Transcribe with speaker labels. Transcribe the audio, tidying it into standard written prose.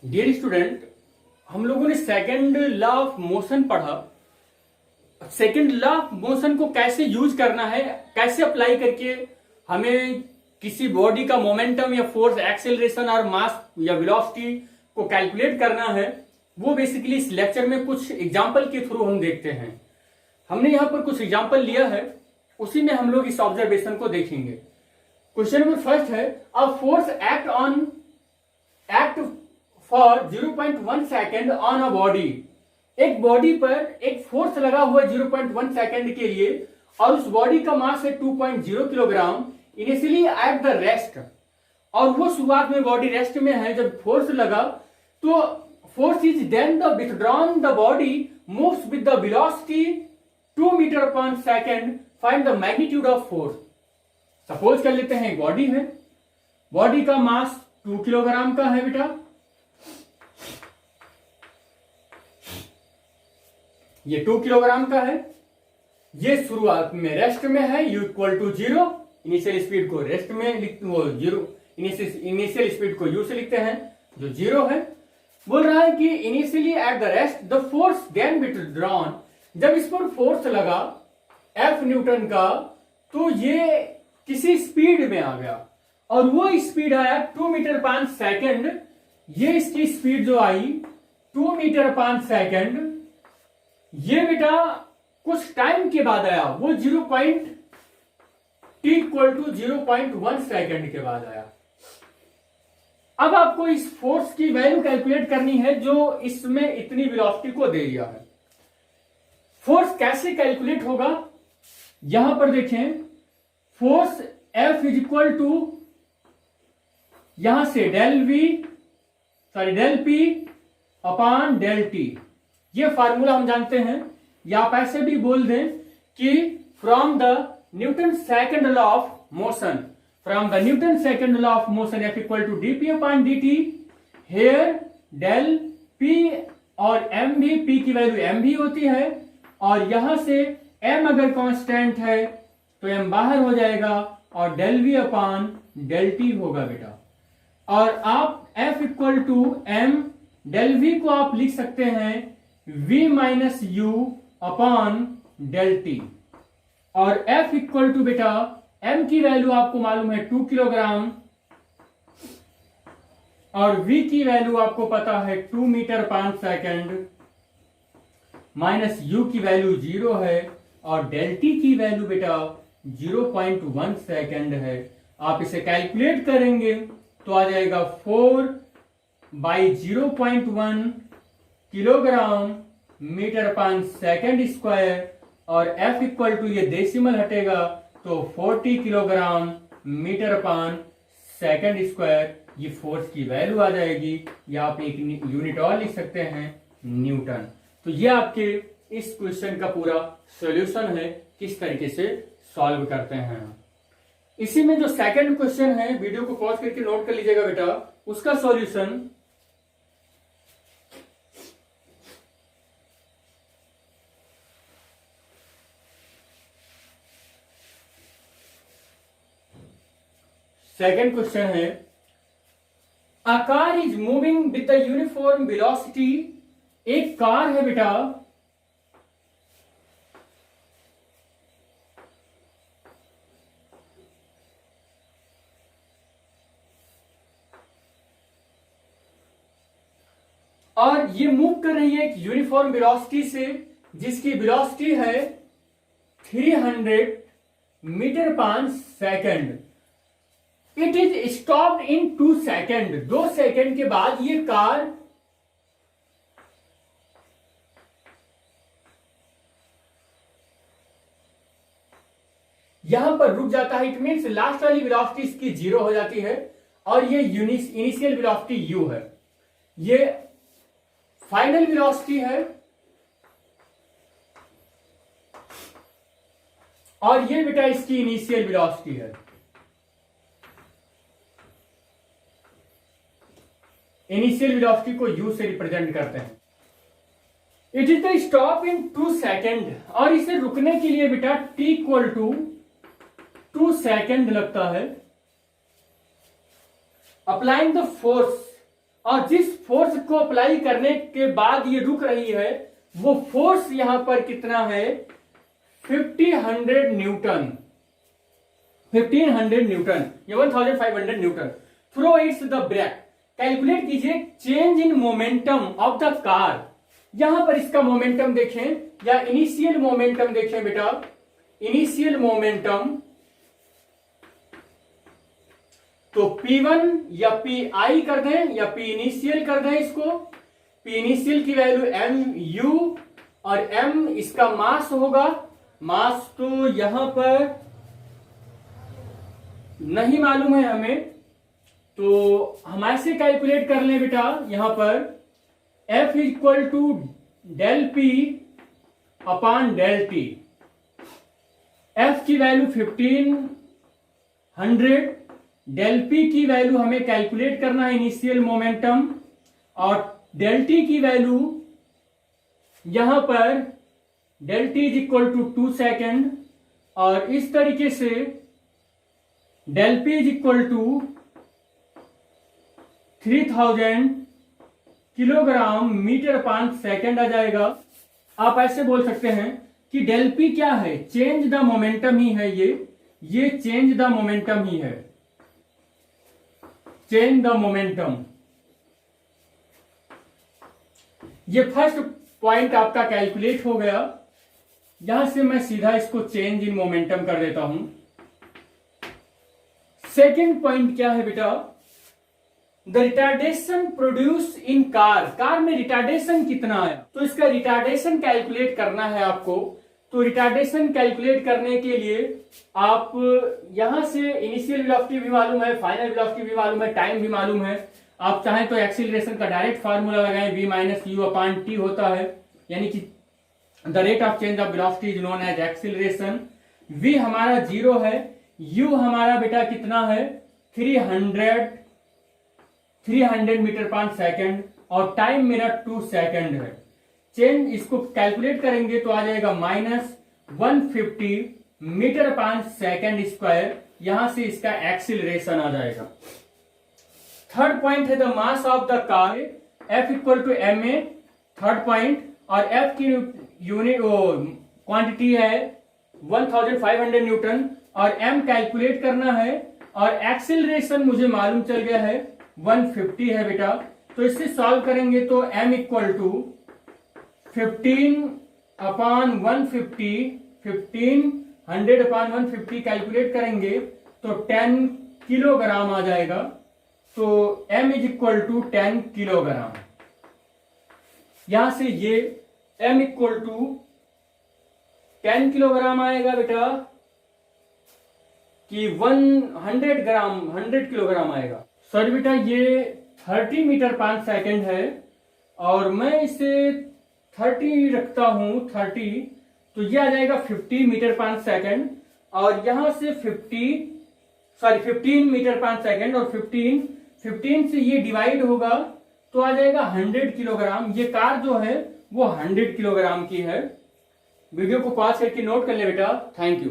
Speaker 1: Dear student, हम लोगों ने सेकंड लॉ ऑफ मोशन पढ़ा। सेकंड लॉ ऑफ मोशन को कैसे यूज करना है, कैसे अप्लाई करके हमें किसी बॉडी का मोमेंटम या फोर्स, एक्सेलरेशन और मास या वेलोसिटी को कैलकुलेट करना है, वो बेसिकली इस लेक्चर में कुछ एग्जाम्पल के थ्रू हम देखते हैं। हमने यहाँ पर कुछ एग्जाम्पल लिया है, उसी में हम लोग इस ऑब्जर्वेशन को देखेंगे। क्वेश्चन नंबर फर्स्ट है, a force act for 0.1 second on a body. एक बॉडी पर एक फोर्स लगा हुआ है 0.1 सेकेंड के लिए, और उस बॉडी का मास है 2.0 kilogram initially at the rest. और वो शुरुआत में बॉडी रेस्ट में है, जब फोर्स लगा तो force is then the withdrawn, the body moves with the velocity 2 metre per second, find the magnitude of force. Suppose कर लेते हैं बॉडी है, बॉडी का मास 2 किलोग्राम का है बेटा, ये 2 किलोग्राम का है, ये शुरुआत में रेस्ट में है, u equal to 0। Initial speed को रेस्ट में लिखते वो 0, इनिशियल स्पीड को u से लिखते हैं जो 0 है। बोल रहा है कि initially at the rest the force then withdrawn. जब इस पर फोर्स लगा F न्यूटन का, तो ये किसी स्पीड में आ गया, और वो स्पीड आया 2 मीटर पर सेकेंड। ये इसकी स्पीड जो आई 2 मीटर पर सेकेंड, ये बेटा कुछ टाइम के बाद आया, वो t इक्वल टू 0.1 सेकेंड के बाद आया। अब आपको इस फोर्स की वैल्यू कैलकुलेट करनी है जो इसमें इतनी वेलोसिटी को दे दिया है। फोर्स कैसे कैलकुलेट होगा, यहां पर देखें, force F is equal to यहां से del P upon del T। ये फार्मूला हम जानते हैं, या आप ऐसे भी बोल दें कि from the Newton second law of motion, F equal to dP upon dt। Here del P और m भी, P की वैल्यू m भी होती है, और यहां से m अगर कांस्टेंट है तो m बाहर हो जाएगा, और del V upon del T होगा बेटा। और आप F equal to m del V को आप लिख सकते हैं V minus U upon del T। और F इक्वल टू बेटा m की वैल्यू आपको मालूम है 2 किलोग्राम, और V की वैल्यू आपको पता है 2 metre per second, minus U की वैल्यू 0 है, और डेल T की वैल्यू बेटा 0.1 सेकेंड है। आप इसे कैलकुलेट करेंगे तो आ जाएगा 4 by 0.1 kilogram metre per second square, और F इक्वल टू ये डेसिमल हटेगा तो 40 kilogram metre per second square. ये फोर्स की वैल्यू आ जाएगी, या आप एक यूनिट और लिख सकते हैं, न्यूटन। तो ये आपके इस क्वेश्चन का पूरा सॉल्यूशन है, किस तरीके से सॉल्व करते हैं। इसी में जो सेकंड क्वेश्चन है, वीडियो को पॉज करके नोट कर लीजिएगा बेटा, उसका सॉल्यूशन सेकंड क्वेश्चन है, a car is moving with the uniform velocity. एक कार है बेटा, और ये मूव कर रही है एक यूनिफॉर्म वेलोसिटी से, जिसकी वेलोसिटी है 300 metre per second. It is stopped in 2 second. 2 second के बाद ये कार यहां पर रुक जाता है। इट मीन्स लास्ट वाली वेलोसिटी इसकी 0 हो जाती है, और ये इनिशियल वेलोसिटी u है, ये फाइनल वेलोसिटी है, और ये बेटा इसकी इनिशियल वेलोसिटी है। इनिशियल वेलोसिटी को u से रिप्रेजेंट करते हैं। It is the stop in 2 second, और इसे रुकने के लिए बेटा t इक्वल टू 2 सेकेंड लगता है। अप्लाइंग द फोर्स और जिस फोर्स को अप्लाई करने के बाद ये रुक रही है वो फोर्स यहां पर कितना है 1500 न्यूटन, 1500 न्यूटन या 1500 newton. Throw its the brake, calculate कीजिए change in momentum of the car. यहां पर इसका मोमेंटम देखें या इनिशियल मोमेंटम देखें बेटा, इनिशियल मोमेंटम तो P1 या PI कर दें या P इनिशियल कर दें इसको। P इनिशियल की वैल्यू mu और m इसका मास होगा। मास तो यहां पर नहीं मालूम है हमें, तो हम ऐसे कैलकुलेट कर लें बेटा। यहां पर F equal to del P upon del T। F की वैल्यू 1500, डेल P की वैल्यू हमें कैलकुलेट करना है इनिशियल मोमेंटम, और डेल T की वैल्यू यहां पर del T is equal to 2 second, और इस तरीके से del P is equal to 3000 kilogram metre per second आ जाएगा। आप ऐसे बोल सकते हैं कि डेल P क्या है, चेंज द मोमेंटम ही है, ये चेंज द मोमेंटम ही है, चेंज द मोमेंटम। ये फर्स्ट पॉइंट आपका कैलकुलेट हो गया। यहां से मैं सीधा इसको चेंज इन मोमेंटम कर देता हूं। सेकेंड पॉइंट क्या है बेटा, the retardation produce in car. Car में रिटार्डेशन कितना आया, तो इसका रिटार्डेशन कैलकुलेट करना है आपको। तो रिटार्डेशन कैलकुलेट करने के लिए आप यहां से इनिशियल वेलोसिटी भी मालूम है, फाइनल वेलोसिटी भी मालूम है, टाइम भी मालूम है। आप चाहें तो एक्सीलरेशन का डायरेक्ट फार्मूला लगाएं, v minus U upon T होता है, यानी कि the rate of change of velocity is known as acceleration. v हमारा 0 है, u हमारा बेटा कितना है 300 मीटर पर सेकेंड, और टाइम मेरा 2 सेकेंड है। चेंज इसको कैलकुलेट करेंगे तो आ जाएगा -150 मीटर पर सेकेंड स्क्वायर। यहां से इसका एक्सीलरेशन आ जाएगा। थर्ड पॉइंट है the mass of the car, F equal to ma, third point, और F की यूनिट क्वांटिटी है 1500 न्यूटन, और m कैलकुलेट करना है, और एक्सीलरेशन मुझे मालूम चल गया है 150 है बेटा। तो इससे सॉल्व करेंगे तो m equal to 15 upon 150, 1500 upon 150 calculate करेंगे तो 10 किलोग्राम आ जाएगा। तो m is equal to 10 kilogram. यहां से ये m इक्वल टू 10 किलोग्राम आएगा बेटा कि 100 किलोग्राम आएगा। सॉरी बेटा, ये 30 मीटर पर सेकेंड है, और मैं इसे 30 रखता हूं, 30, तो ये आ जाएगा 50 मीटर पर सेकेंड, और यहां से 15 मीटर पर सेकेंड, और 15 से ये डिवाइड होगा तो आ जाएगा 100 किलोग्राम। ये कार जो है वो 100 किलोग्राम की है। वीडियो को पॉज करके नोट कर ले बेटा। Thank you.